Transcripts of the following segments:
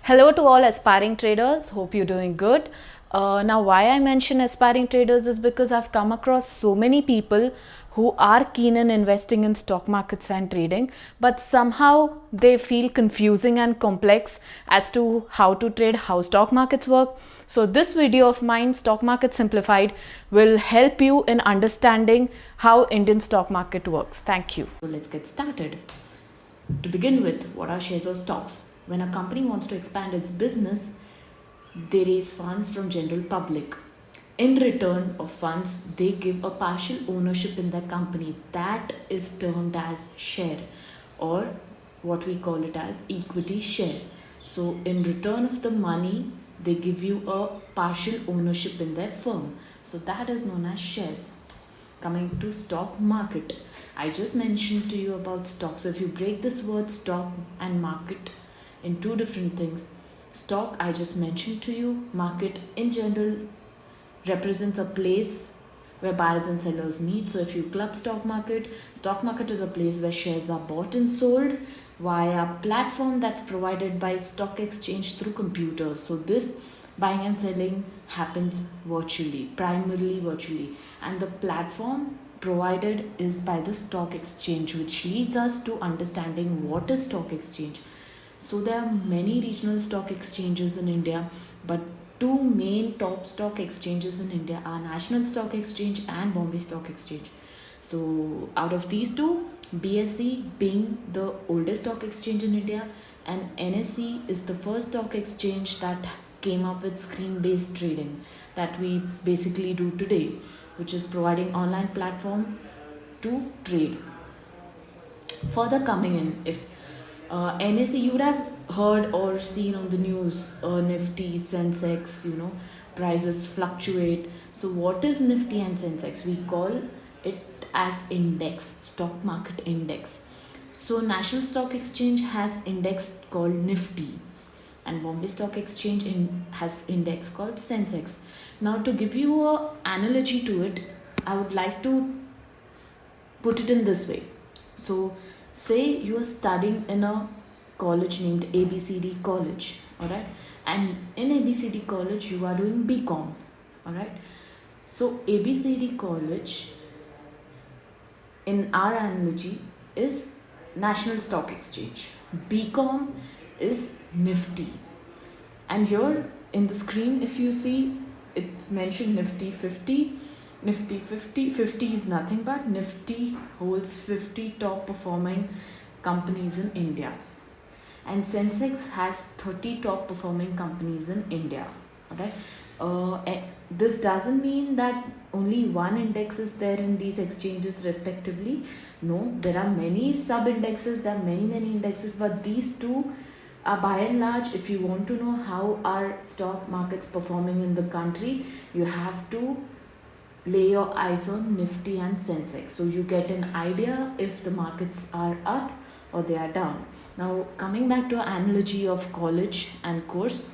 Hello to all aspiring traders. Hope you're doing good. Now, why I mention aspiring traders is because I've come across so many people who are keen in investing in stock markets and trading, but somehow they feel confusing and complex as to how to trade, how stock markets work. So, this video of mine, Stock Market Simplified, will help you in understanding how Indian stock market works. Thank you. So, let's get started. To begin with, what are shares or stocks? When a company wants to expand its business, they raise funds from general public. In return of funds, they give a partial ownership in the company. That is termed as share, or what we call it as equity share. So in return of the money, they give you a partial ownership in their firm. So that is known as shares. Coming to stock market, I just mentioned to you about stock. So if you break this word stock and market in two different things, stock I just mentioned to you, market in general represents a place where buyers and sellers meet. So if you club stock market is a place where shares are bought and sold via a platform that's provided by stock exchange through computers. So this buying and selling happens virtually, primarily virtually, and the platform provided is by the stock exchange, which leads us to understanding what is stock exchange. So there are many regional stock exchanges in India, but two main top stock exchanges in India are National Stock Exchange and Bombay Stock Exchange. So out of these two, BSE being the oldest stock exchange in India, and NSE is the first stock exchange that came up with screen-based trading that we basically do today, which is providing online platform to trade. Further coming in, if NSE, you would have heard or seen on the news, Nifty, Sensex, prices fluctuate. So what is Nifty and Sensex? We call it as index, stock market index. So National Stock Exchange has index called Nifty, and Bombay Stock Exchange has index called Sensex. Now to give you an analogy to it, I would like to put it in this way. So say you are studying in a college named ABCD College, alright, and in ABCD College you are doing BCom, alright. So ABCD College in our analogy is National Stock Exchange, BCom is Nifty, and here in the screen if you see it's mentioned Nifty 50. Nifty 50 is nothing but Nifty holds 50 top performing companies in India, and Sensex has 30 top performing companies in India. Okay, this doesn't mean that only one index is there in these exchanges respectively. No, there are many sub indexes, there are many indexes, but these two are by and large. If you want to know how are stock markets performing in the country, you have to lay your eyes on Nifty and Sensex, so you get an idea if the markets are up or they are down. Now coming back to our analogy of college and course,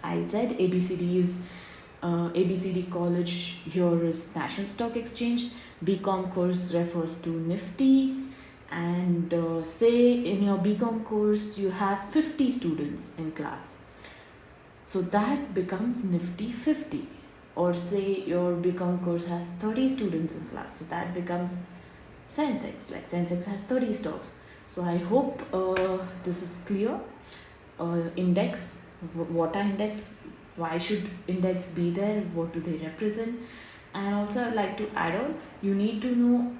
I said ABCD is ABCD College here is National Stock Exchange, BCom course refers to Nifty, and say in your BCom course you have 50 students in class, so that becomes Nifty 50. Or say your BCom course has 30 students in class, so that becomes Sensex, like Sensex has 30 stocks. So I hope this is clear. Index, what are index, why should index be there, what do they represent, and also I'd like to add on, you need to know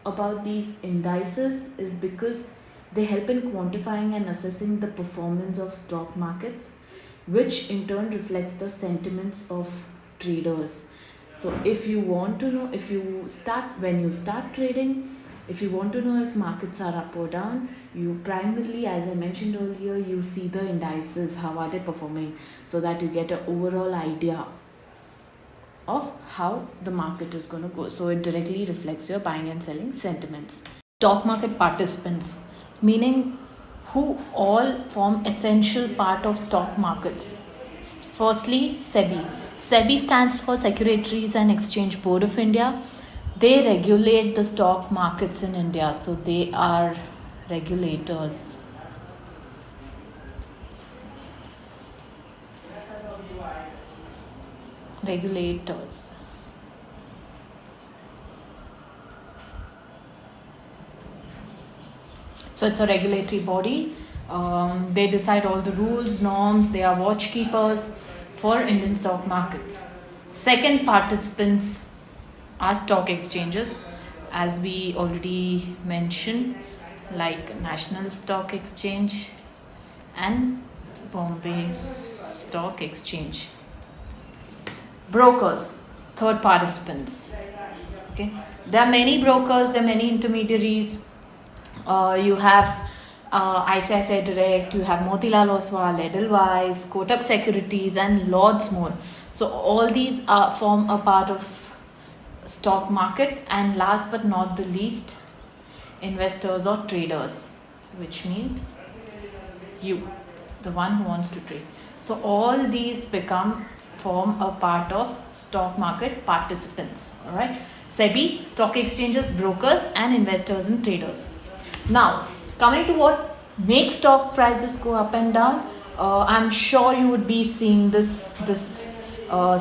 about these indices is because they help in quantifying and assessing the performance of stock markets, which in turn reflects the sentiments of traders. So if you want to know, when you start trading, if you want to know if markets are up or down, you primarily, as I mentioned earlier, you see the indices, how are they performing, so that you get an overall idea of how the market is going to go. So it directly reflects your buying and selling sentiments. Stock market participants, meaning who all form essential part of stock markets. Firstly, SEBI. SEBI stands for Securities and Exchange Board of India. They regulate the stock markets in India, so they are regulators. Regulators. So it's a regulatory body. They decide all the rules, norms. They are watchkeepers for Indian stock markets. Second participants are stock exchanges, as we already mentioned, like National Stock Exchange and Bombay Stock Exchange. Brokers, third participants. Okay, there are many brokers, there are many intermediaries. You have ICICI Direct, you have Motilal Oswal, Edelweiss, Kotak Securities, and lots more. So all these form a part of stock market. And last but not the least, investors or traders, which means you, the one who wants to trade. So all these form a part of stock market participants. All right, SEBI, stock exchanges, brokers, and investors and traders. Now, coming to what makes stock prices go up and down, I'm sure you would be seeing this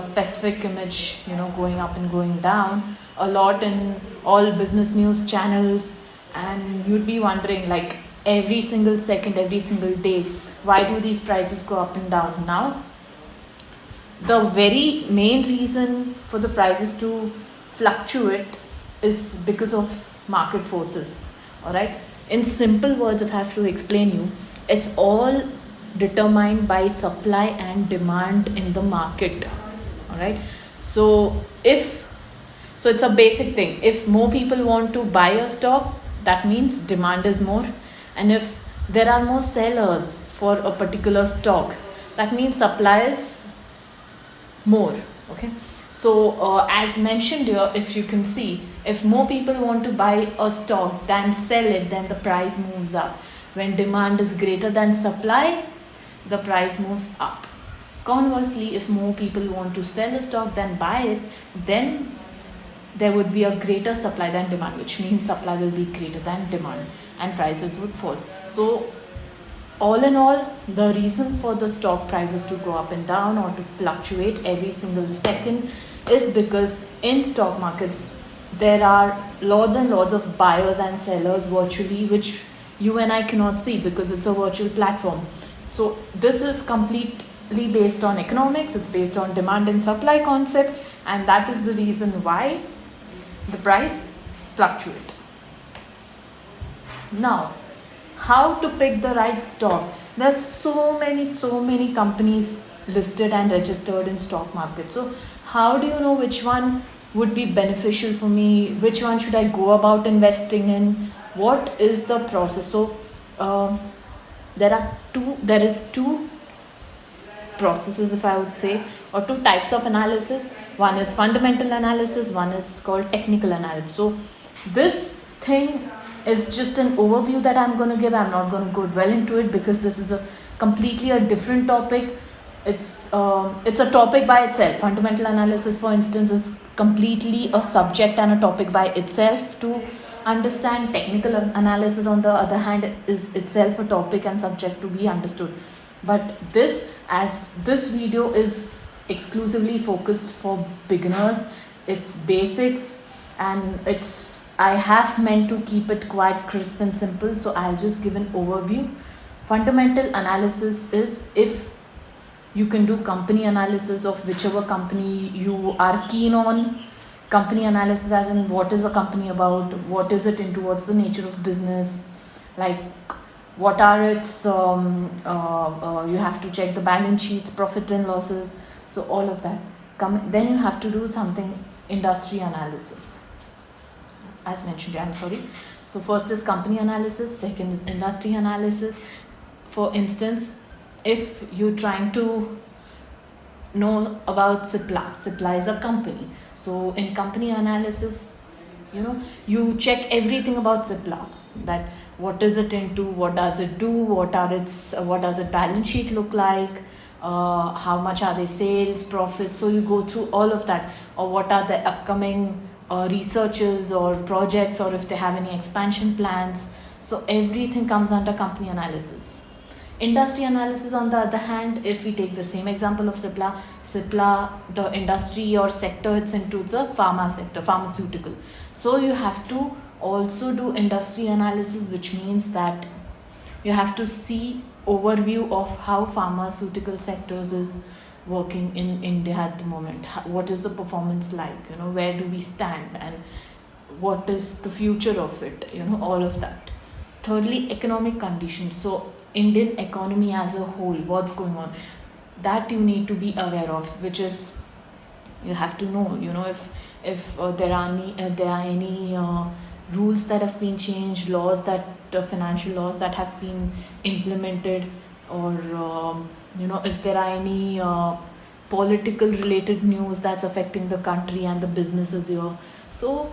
specific image, going up and going down a lot in all business news channels, and you'd be wondering, like, every single second, every single day, why do these prices go up and down? Now, the very main reason for the prices to fluctuate is because of market forces. All right, in simple words, if I have to explain you, it's all determined by supply and demand in the market. All right, so it's a basic thing. If more people want to buy a stock, that means demand is more, and if there are more sellers for a particular stock, that means supply is more. Okay, so as mentioned here, if you can see, if more people want to buy a stock than sell it, then the price moves up. When demand is greater than supply, the price moves up. Conversely, if more people want to sell a stock than buy it, then there would be a greater supply than demand, which means supply will be greater than demand and prices would fall. So all in all, the reason for the stock prices to go up and down or to fluctuate every single second is because in stock markets there are lots and lots of buyers and sellers virtually, which you and I cannot see because it's a virtual platform. So this is completely based on economics, it's based on demand and supply concept, and that is the reason why the price fluctuate. Now, how to pick the right stock? There's so many companies listed and registered in stock market. So how do you know which one would be beneficial for me? Which one should I go about investing in? What is the process? So there is two processes, if I would say, or two types of analysis. One is fundamental analysis, one is called technical analysis. So this thing is just an overview that I'm going to give. I'm not going to go well into it because this is a completely different topic. It's a topic by itself. Fundamental analysis, for instance, is completely a subject and a topic by itself to understand. Technical analysis, on the other hand, is itself a topic and subject to be understood. But this video is exclusively focused for beginners, it's basics, and I have meant to keep it quite crisp and simple, so I'll just give an overview. Fundamental analysis is if you can do company analysis of whichever company you are keen on. Company analysis as in what is the company about, what is it into, what's the nature of business, like what are its you have to check the balance sheets, profit and losses, so all of that. Then you have to do something industry analysis, as mentioned. I'm sorry. So first is company analysis, second is industry analysis. For instance, if you're trying to know about Cipla is a company. So in company analysis, you check everything about Cipla, that what is it into, what does it do, what does its balance sheet look like, how much are their sales, profits. So you go through all of that, or what are the upcoming researches or projects, or if they have any expansion plans. So everything comes under company analysis. Industry analysis, on the other hand, if we take the same example of Cipla, the industry or sector it's into the pharma sector, pharmaceutical. So you have to also do industry analysis, which means that you have to see overview of how pharmaceutical sectors is working in India at the moment. What is the performance like? Where do we stand, and what is the future of it? All of that. Thirdly, economic conditions. So Indian economy as a whole, what's going on, that you need to be aware of, which is you have to know, if there are any rules that have been changed, laws that financial laws that have been implemented, or if there are any political related news that's affecting the country and the businesses here. So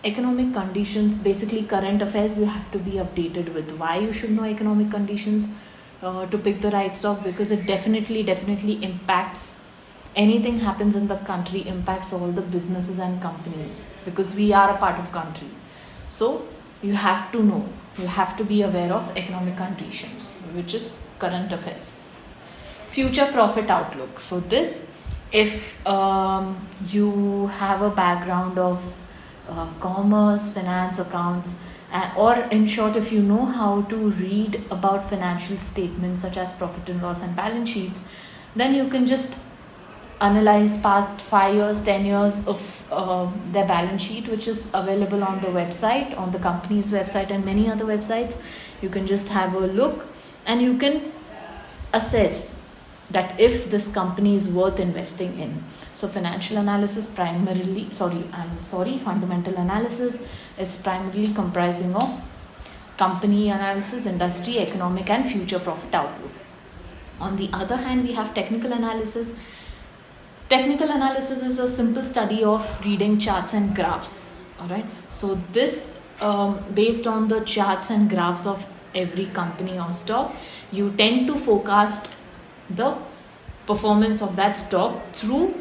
economic conditions, basically current affairs, you have to be updated with. Why you should know economic conditions to pick the right stock? Because it definitely impacts, anything happens in the country impacts all the businesses and companies, because we are a part of country. So you have to know, you have to be aware of economic conditions, which is current affairs. Future profit outlook. So this, if you have a background of commerce, finance, accounts, or in short, if you know how to read about financial statements such as profit and loss and balance sheets, then you can just analyze past 5 years, 10 years of their balance sheet, which is available on the website, on the company's website, and many other websites. You can just have a look, and you can assess that if this company is worth investing in. So financial analysis fundamental analysis is primarily comprising of company analysis, industry, economic, and future profit outlook. On the other hand, we have technical analysis. Technical analysis is a simple study of reading charts and graphs. All right. So this, based on the charts and graphs of every company or stock, you tend to forecast the performance of that stock through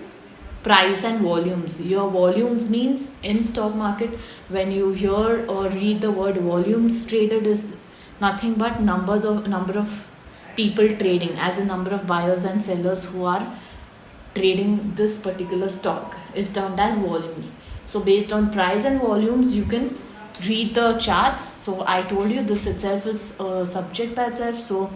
price and volumes. Your volumes means in stock market, when you hear or read the word volumes traded, is nothing but number of people trading, as a number of buyers and sellers who are trading this particular stock is termed as volumes. So based on price and volumes, you can read the charts. So I told you this itself is a subject by itself, so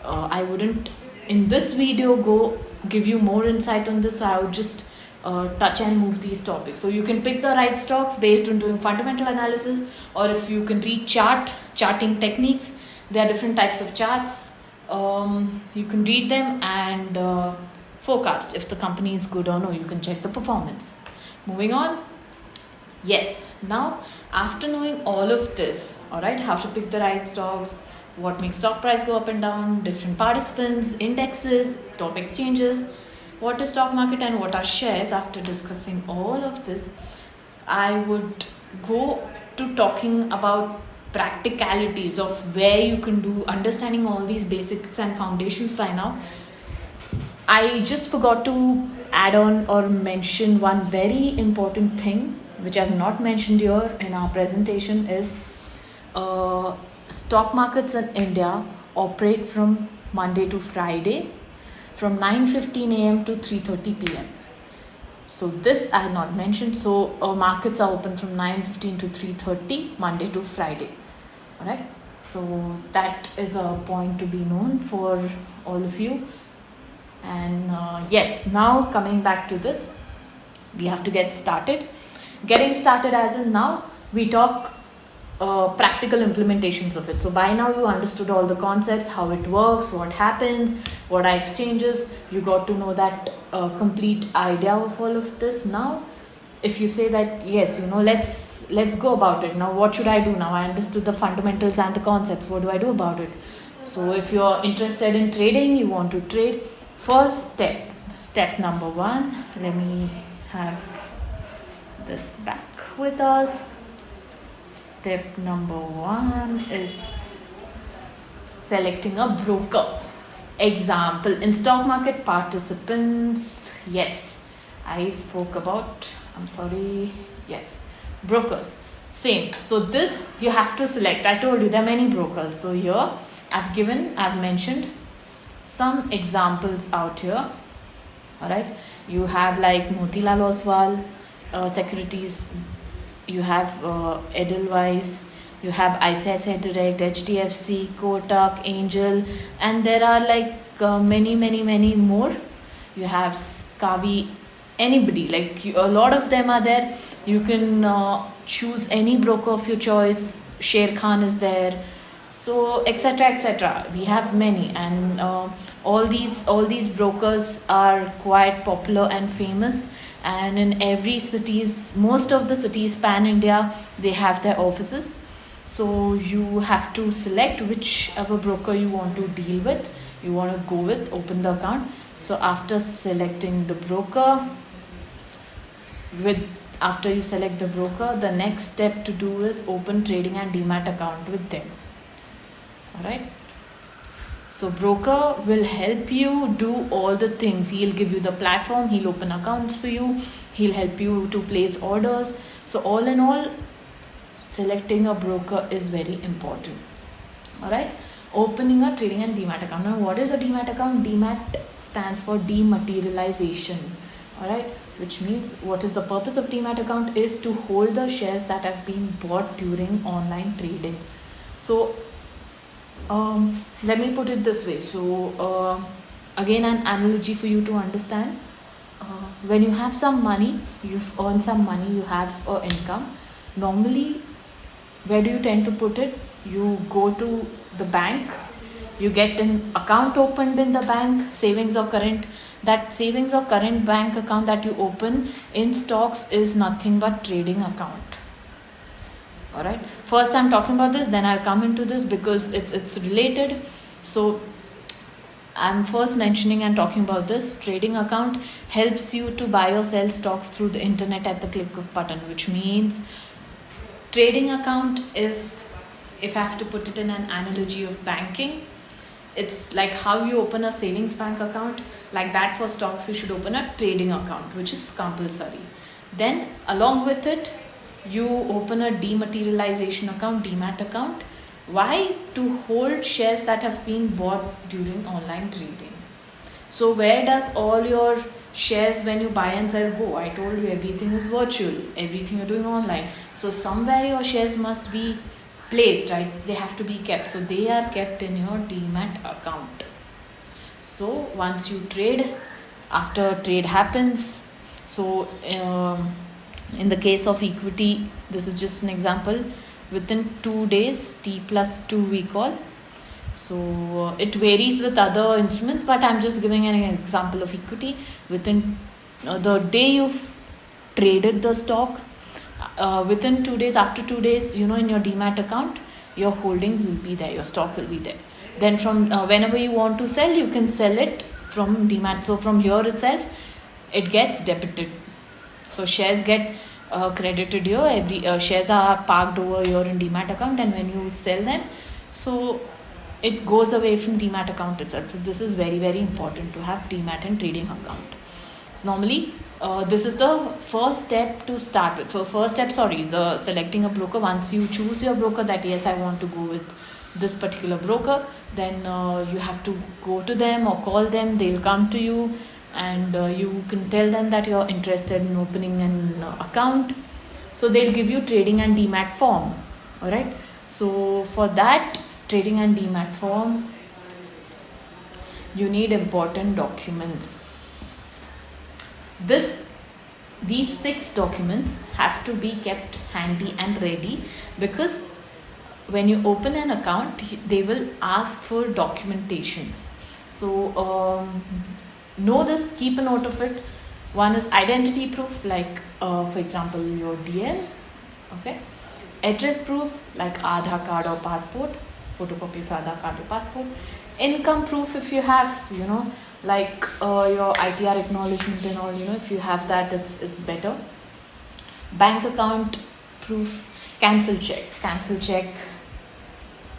I wouldn't in this video give you more insight on this. So I would just touch and move these topics. So you can pick the right stocks based on doing fundamental analysis, or if you can read charting techniques, there are different types of charts. You can read them and forecast if the company is good or no. You can check the performance. Moving on. Yes, now after knowing all of this, all right, how to pick the right stocks, what makes stock price go up and down, different participants, indexes, top exchanges, what is stock market and what are shares. After discussing all of this, I would go to talking about practicalities of where you can do, understanding all these basics and foundations by now. I just forgot to add on or mention one very important thing which I have not mentioned here in our presentation is stock markets in India operate from Monday to Friday from 9:15 a.m. to 3:30 p.m. So this I had not mentioned. So markets are open from 9:15 to 3:30 Monday to Friday. All right. So that is a point to be known for all of you. And yes, now coming back to this, we have to get started. Getting started as in now we talk practical implementations of it. So by now you understood all the concepts, how it works, what happens, what are exchanges. You got to know that complete idea of all of this. Now if you say that yes, let's go about it. Now what should I do? Now I understood the fundamentals and the concepts. What do I do about it? So if you're interested in trading, you want to trade, first step number 1, let me have this back with us. Step number 1 is selecting a broker. Example, in stock market participants, yes, I spoke about, brokers. Same. So this you have to select. I told you there are many brokers. So here I've mentioned some examples out here. All right. You have like Motilal Oswal Securities. You have Edelweiss. You have ICICI Direct, HDFC, Kotak, Angel, and there are like many more. You have Kavi, anybody, like a lot of them are there. You can choose any broker of your choice. Sher Khan is there, so etc. We have many, and all these brokers are quite popular and famous. And in every cities, most of the cities pan India, they have their offices. So you have to select whichever broker you want to deal with, you want to go with, open the account. So after selecting the broker, after you select the broker, the next step to do is open trading and demat account with them. All right. So broker will help you do all the things. He'll give you the platform, he'll open accounts for you, he'll help you to place orders. So all in all, selecting a broker is very important. All right. Opening a trading and demat account. Now what is a demat account? Demat stands for dematerialization. All right. Which means, what is the purpose of demat account is to hold the shares that have been bought during online trading. So let me put it this way. So again, an analogy for you to understand. When you have some money, you've earned some money, you have an income. Normally, where do you tend to put it? You go to the bank, you get an account opened in the bank, savings or current. That savings or current bank account that you open in stocks is nothing but trading account. All right. First I'm talking about this, then I'll come into this because it's related. So I'm first mentioning and talking about this. Trading account helps you to buy or sell stocks through the internet at the click of button, which means trading account is, if I have to put it in an analogy of banking, it's like how you open a savings bank account. Like that, for stocks you should open a trading account, which is compulsory. Then along with it, you open a dematerialization account, demat account. Why? To hold shares that have been bought during online trading. So where does all your shares when you buy and sell go? I told you everything is virtual, everything you're doing online. So somewhere your shares must be placed, right? They have to be kept. So they are kept in your demat account. So once you trade, after trade happens, so in the case of equity, this is just an example, within 2 days, T+2 we call. So it varies with other instruments, but I'm just giving an example of equity. Within the day you've traded the stock, within 2 days, after 2 days, in your demat account, your holdings will be there, your stock will be there. Then from whenever you want to sell, you can sell it from demat. So from here itself, it gets debited. So shares get credited here. Every shares are parked over here in demat account, and when you sell them, so it goes away from demat account itself. So this is very, very important to have demat and trading account. So normally, this is the first step to start with. So first step, is the selecting a broker. Once you choose your broker, that yes, I want to go with this particular broker, then you have to go to them or call them. They'll come to you, and you can tell them that you're interested in opening an account. So they'll give you trading and demat form. All right. So for that trading and demat form, you need important documents. These 6 documents have to be kept handy and ready, because when you open an account, they will ask for documentations. So know this, keep a note of it. One is identity proof, like for example your DL, okay. Address proof like Aadhaar card or passport, photocopy of Aadhaar card or passport. Income proof if you have, like your ITR acknowledgement and all, if you have that, it's better. Bank account proof, cancel check,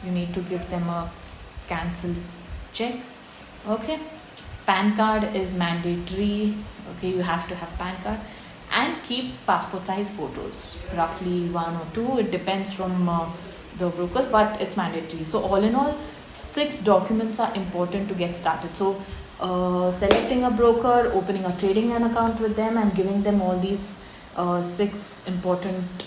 you need to give them a cancel check, okay. PAN card is mandatory, okay, you have to have PAN card. and keep passport size photos, roughly 1 or 2, it depends from the brokers, but it's mandatory. So all in all, 6 documents are important to get started. So selecting a broker, opening a trading an account with them, and giving them all these 6 important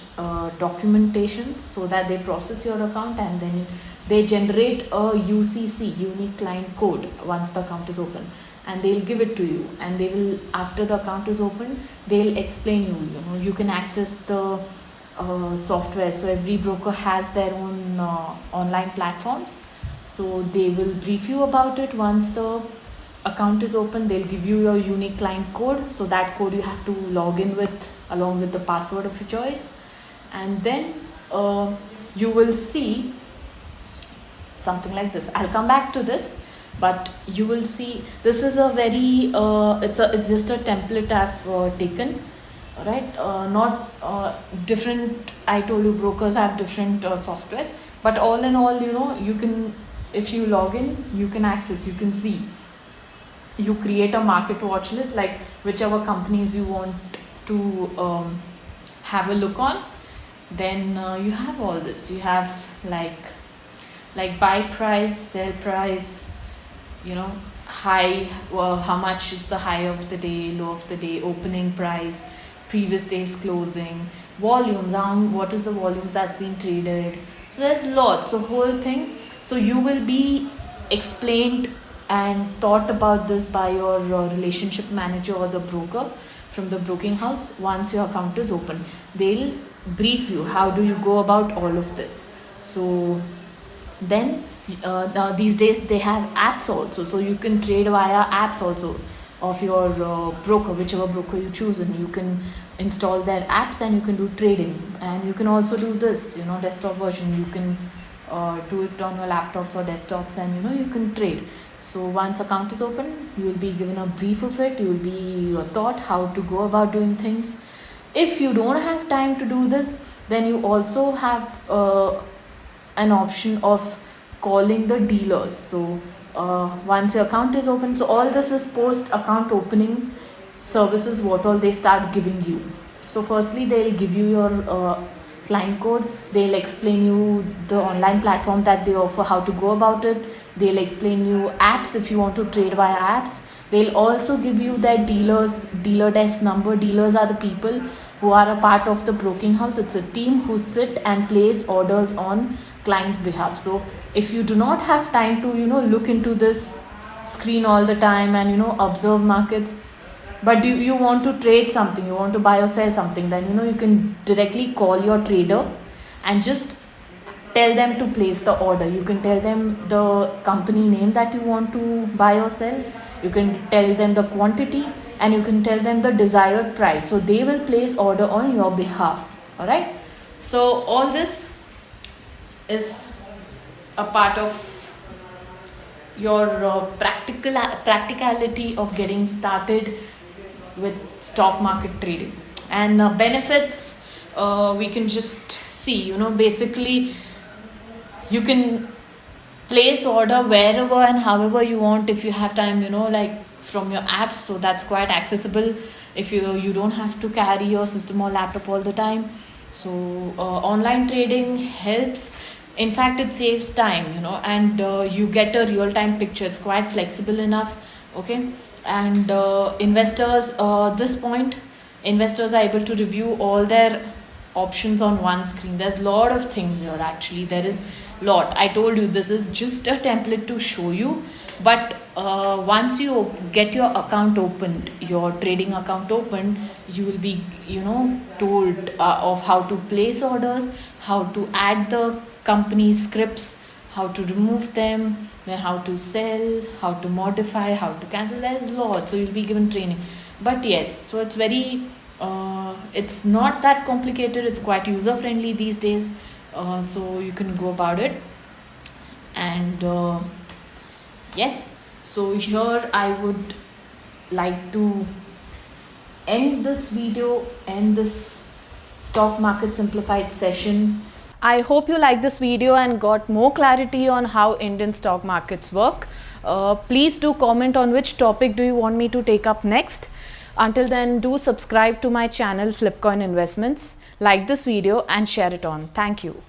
documentations so that they process your account, and then they generate a UCC, unique client code, once the account is open, and they'll give it to you, and they will, after the account is open, they'll explain you can access the software. So every broker has their own online platforms, so they will brief you about it. Once the account is open, they'll give you your unique client code, so that code you have to log in with along with the password of your choice, and then you will see something like this. I'll come back to this, but you will see this is a very it's just a template I've taken, right? Not different, I told you brokers have different softwares, but all in all, you can, if you log in, you can access, you can see, you create a market watch list, like whichever companies you want to have a look on. Then you have all this, you have like buy price, sell price, high, how much is the high of the day, low of the day, opening price, previous day's closing, volumes, what is the volume that's been traded. So there's lots, the whole thing. So you will be explained and taught about this by your relationship manager or the broker from the broking house. Once your account is open, they'll brief you how do you go about all of this. So then now these days they have apps also, so you can trade via apps also of your broker, whichever broker you choose, and you can install their apps and you can do trading. And you can also do this, desktop version, you can do it on your laptops or desktops, and you can trade. So once account is open, you will be given a brief of it, you will be taught how to go about doing things. If you don't have time to do this, then you also have an option of calling the dealers. So once your account is open, so all this is post account opening services, what all they start giving you. So firstly, they'll give you your client code, they'll explain you the online platform that they offer, how to go about it, they'll explain you apps if you want to trade via apps. They'll also give you their dealer desk number. Dealers are the people who are a part of the broking house. It's a team who sit and place orders on client's behalf. So if you do not have time to look into this screen all the time and observe markets, but you want to trade something, you want to buy or sell something, then you can directly call your trader and just tell them to place the order. You can tell them the company name that you want to buy or sell, you can tell them the quantity, and you can tell them the desired price. So they will place order on your behalf. All right, so all this is a part of your practicality of getting started with stock market trading. And benefits, we can just see, basically you can place order wherever and however you want if you have time, like from your apps. So that's quite accessible if you don't have to carry your system or laptop all the time. So online trading helps, in fact it saves time, and you get a real-time picture. It's quite flexible enough. Okay. And investors, this point, investors are able to review all their options on one screen. There's a lot of things here, actually. There is lot. I told you this is just a template to show you, but once you get your account opened, your trading account opened, you will be told of how to place orders, how to add the company scripts, how to remove them, then how to sell, how to modify, how to cancel. There's lots, so you'll be given training. But yes, so it's very it's not that complicated. It's quite user friendly these days, so you can go about it. And yes, so here I would like to end this video, end this stock market simplified session. I hope you liked this video and got more clarity on how Indian stock markets work. Please do comment on which topic do you want me to take up next. Until then, do subscribe to my channel Flipcoin Investments, like this video and share it on. Thank you.